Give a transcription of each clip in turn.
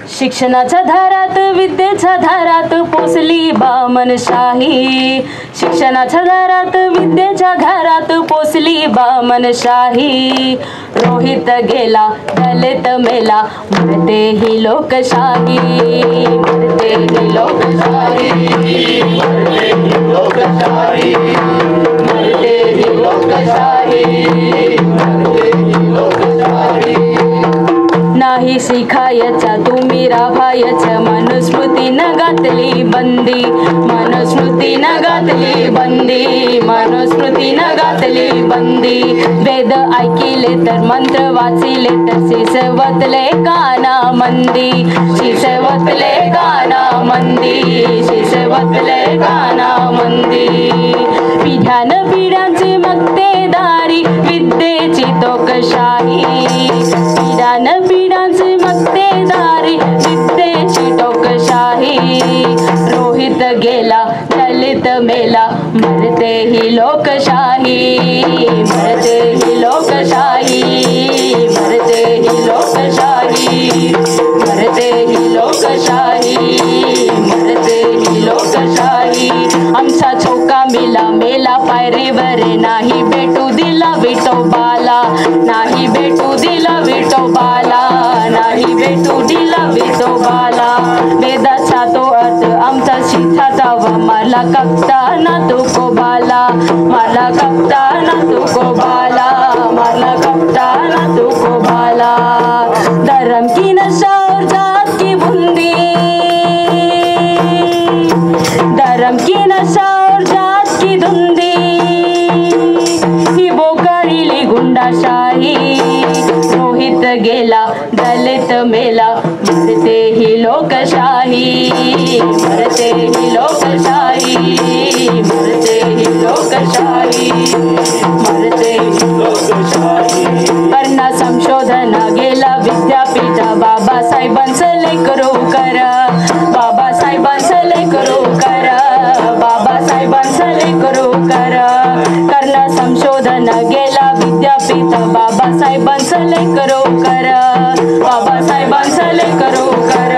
शिक्षणाच्या धारात विद्येच्या धारात पोचली बामणशाही, शिक्षणाच्या धारात विद्येच्या घरात पोचली बामणशाही। रोहित गेला दलित मेला मरते ही लोकशाही, मरते ही लोकशाही, मरते ही लोकशाही, मरते ही लोकशाही, मरते ही लोकशाही। नाही शिकायच्या तुम्ही राहायच्या मनुस्मृतीनं घातली बंदी, मनुस्मृतीनं घातली बंदी, मनुस्मृतीनं घातली बंदी। वेद ऐकिले तर मंत्र वाचिले तर शिसवतले काना मंदी, शिसवतले काना मंदी, शिसवतले काना मंदी। पिढ्यान पिढ्यांची मक्तेदारी विद्येची तोकशाही, पिढ्यान पिढ्यांची मक्तेदारी विद्येची टोकशाही। रोहित गेला दलित मेला मरते ही लोकशाही, मरते ही लोकशाही, मरते ही लोकशाही, मरते ही लोकशाही, मरते ही लोकशाही। आमचा छोका मेला मेला पायरीवर नाही भेटू दिला विठोबाला, नाही भेटू दिला विठोबाला, नाही भेटू दिला विठोबाला। वेदाचा तो अर्थ आमचा शिथाचा मला कप्ता ना तू कोबाला, मला कप्ता ना तू कोबाला, मला कप्ता ना तू कोबाला। धर्म की नशा और जात की बुंदी, धर्म की नशा और जात की धुंदी, ही बोकाळीली गुंडाशाही। रोहित गेला दलित मेला मरते ही लोकशाही, मरते ही लोकशाही, मरते ही लोकशाही, मरते ही लोकशाही। करणा संशोधन गेला विद्यापीठ बाबासाहेबांचं लेकरू कर, बाबासाहेबांचं लेकरू कर, बाबासाहेबांचं लेकरू कर। करणा संशोधन गेला विद्यापीठ बाबासाहेबांचं लेकरू कर, बाबासाहेबांचं लेकरू कर,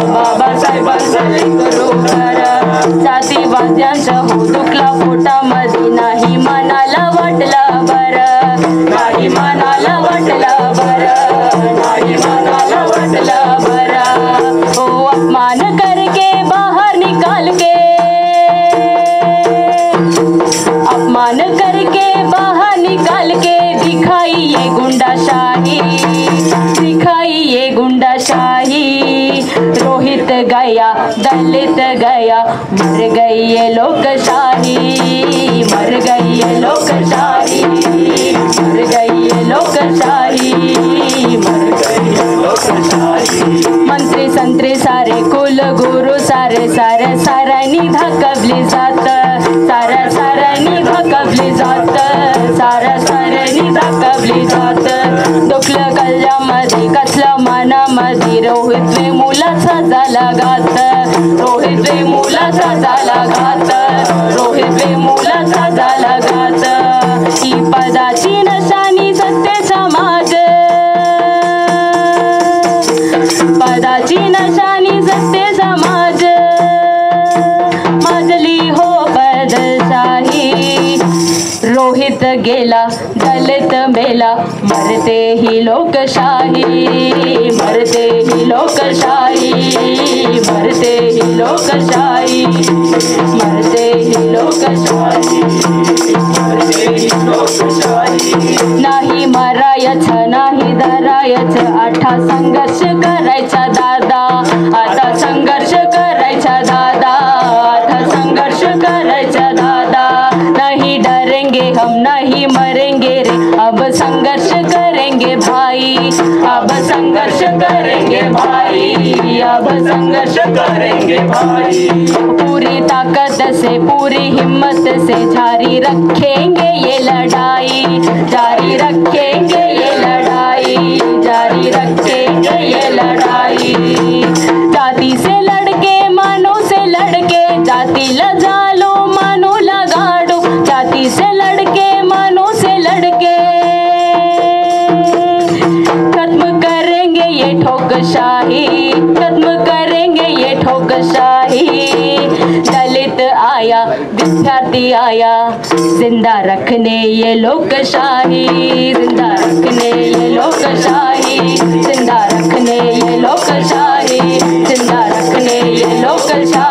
बाबासाहेबांचं लेकरू कर। जातीवाद्यांचं हो दुखला पोटामध्ये नाही मनाला वाटलं बरं, नाही मनाला वाटलं बरं, नाही मनाला वाटलं बरं। हो अपमान करके बाहर निकाल के, अपमान करके बाहर निकाल के दिखाई ये गुंडाशाही, दिखाई ये गुंडाशाही। रोहित गया दलित गया मर गई ये लोकशाही, मर गई ये लोकशाही, मर गई ये लोकशाही, मर गई ये लोकशाही। मंत्री संत्री सारे कुल गुरु सारे सारे साऱ्यांनी धकबली जात, साऱ्या साऱ्यांनी धकबली जात, साऱ्या साऱ्यांनी धकबली जात। दुखलं कल्ल्यामध्ये कसलं मनामध्ये रोहित मुलाचा झाला घात, रोहित मुलाचा झाला घात, रोहित मुलाचा झाला घात। ही पदाची नशानी सत्तेचा माज, पदाची नशानी सत्तेचा माज, माजली हो बदशाही। रोहित गेला दलित मेला मरते ही लोकशाही, मरते ही लोकशाही, मरते ही लोकशाही, मरते ही लोकशाही, मरते ही लोकशाही। नाही मरायचं नाही धरायचं आता संघर्ष करायचा दादा, आता संघर्ष करायचा दादा, आता संघर्ष करायचा दादा। नहीं डरेंगे हम नहीं मरेंगे रे अब संघर्ष करेंगे भाई, अब संघर्ष करेंगे भाई, अब संघर्ष करेंगे भाई। पूरी ताकत से पूरी हिम्मत से जारी रखेंगे ये लड़ाई, जारी रखेंगे ये लड़ाई, जारी रखेंगे ये लड़ाई। जाति से लड़के मानो से लड़के जाति लजा लो मानो लगाड़ो, जाति से लड़के मानो से लड़के खत्म करेंगे ये ठोकशाही। खत्म करेंगे ये ठोकशाही। दलित आया, विद्यार्थी आया, जिंदा रखने ये लोकशाही, जिंदा रखने ये लोकशाही, जिंदा रखने ये लोकशाही, जिंदा रखने ये लोकशाही।